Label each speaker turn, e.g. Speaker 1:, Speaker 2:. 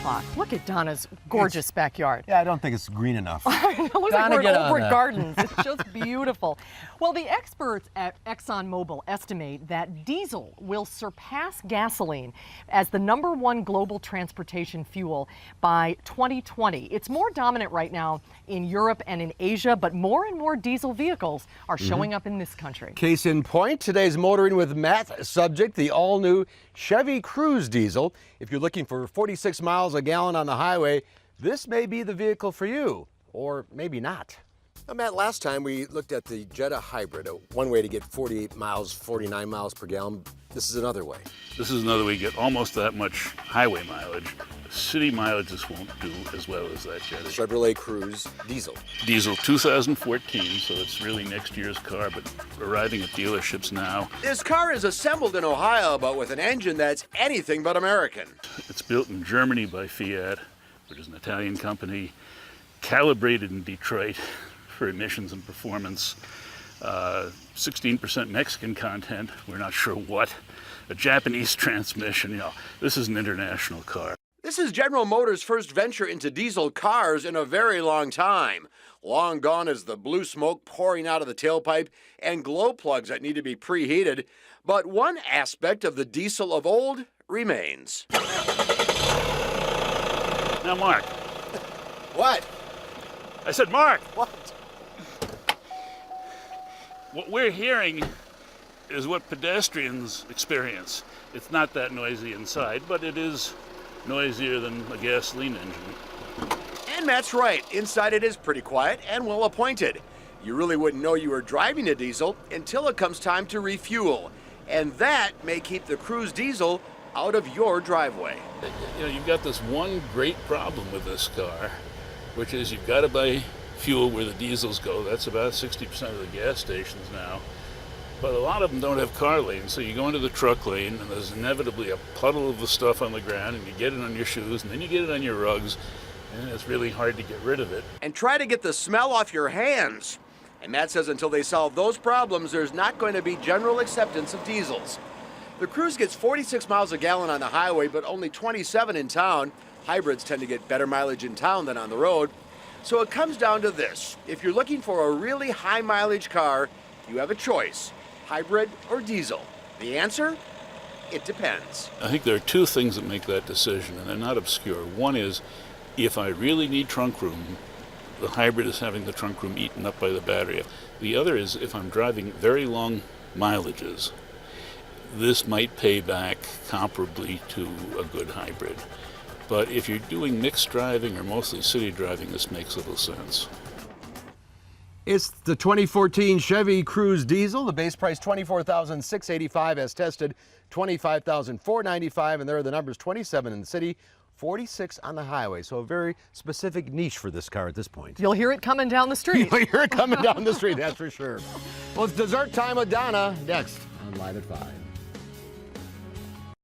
Speaker 1: o'clock. Look at Donna's gorgeous backyard.
Speaker 2: Yeah, I don't think it's green enough.
Speaker 1: It looks
Speaker 2: Donna,
Speaker 1: like we're
Speaker 2: get
Speaker 1: in
Speaker 2: on
Speaker 1: Oakwood
Speaker 2: that.
Speaker 1: Gardens. It's just beautiful. Well, the experts at ExxonMobil estimate that diesel will surpass gasoline as the #1 global transportation fuel by 2020. It's more dominant right now in Europe and in Asia, but more and more diesel vehicles are showing up in this country.
Speaker 2: Case in point, today's Motoring with Matt subject, the all-new Chevy Cruze Diesel. If you're looking for 46 miles a gallon on the highway, this may be the vehicle for you, or maybe not. Now, Matt, last time we looked at the Jetta Hybrid, one way to get 48 miles, 49 miles per gallon. This is another way.
Speaker 3: This is another way to get almost that much highway mileage. City mileage just won't do as well as that Jetta.
Speaker 2: Chevrolet Cruze Diesel.
Speaker 3: Diesel 2014, so it's really next year's car, but arriving at dealerships now.
Speaker 4: This car is assembled in Ohio, but with an engine that's anything but American.
Speaker 3: It's built in Germany by Fiat, which is an Italian company, calibrated in Detroit for emissions and performance. 16% Mexican content, we're not sure what. A Japanese transmission, this is an international car.
Speaker 4: This is General Motors' first venture into diesel cars in a very long time. Long gone is the blue smoke pouring out of the tailpipe and glow plugs that need to be preheated. But one aspect of the diesel of old remains.
Speaker 3: Now, Mark.
Speaker 4: What?
Speaker 3: I said, Mark!
Speaker 4: What?
Speaker 3: What we're hearing is what pedestrians experience. It's not that noisy inside, but it is noisier than a gasoline engine.
Speaker 4: And Matt's right. Inside it is pretty quiet and well appointed. You really wouldn't know you were driving a diesel until it comes time to refuel. And that may keep the Cruze Diesel out of your driveway.
Speaker 3: You've got this one great problem with this car, which is you've got to buy fuel where the diesels go. That's about 60% of the gas stations now. But a lot of them don't have car lanes, so you go into the truck lane and there's inevitably a puddle of the stuff on the ground and you get it on your shoes and then you get it on your rugs and it's really hard to get rid of it.
Speaker 4: And try to get the smell off your hands. And Matt says until they solve those problems, there's not going to be general acceptance of diesels. The Cruze gets 46 miles a gallon on the highway, but only 27 in town. Hybrids tend to get better mileage in town than on the road. So it comes down to this. If you're looking for a really high mileage car, you have a choice, hybrid or diesel. The answer? It depends.
Speaker 3: I think there are two things that make that decision, and they're not obscure. One is, if I really need trunk room, the hybrid is having the trunk room eaten up by the battery. The other is, if I'm driving very long mileages, this might pay back comparably to a good hybrid. But if you're doing mixed driving or mostly city driving, this makes little sense.
Speaker 2: It's the 2014 Chevy Cruze Diesel. The base price $24,685 as tested, $25,495, and there are the numbers: 27 in the city, 46 on the highway. So a very specific niche for this car at this point.
Speaker 1: You'll hear it coming down the street.
Speaker 2: You'll hear it coming down the street, that's for sure. Well, it's dessert time with Donna next on Live at 5.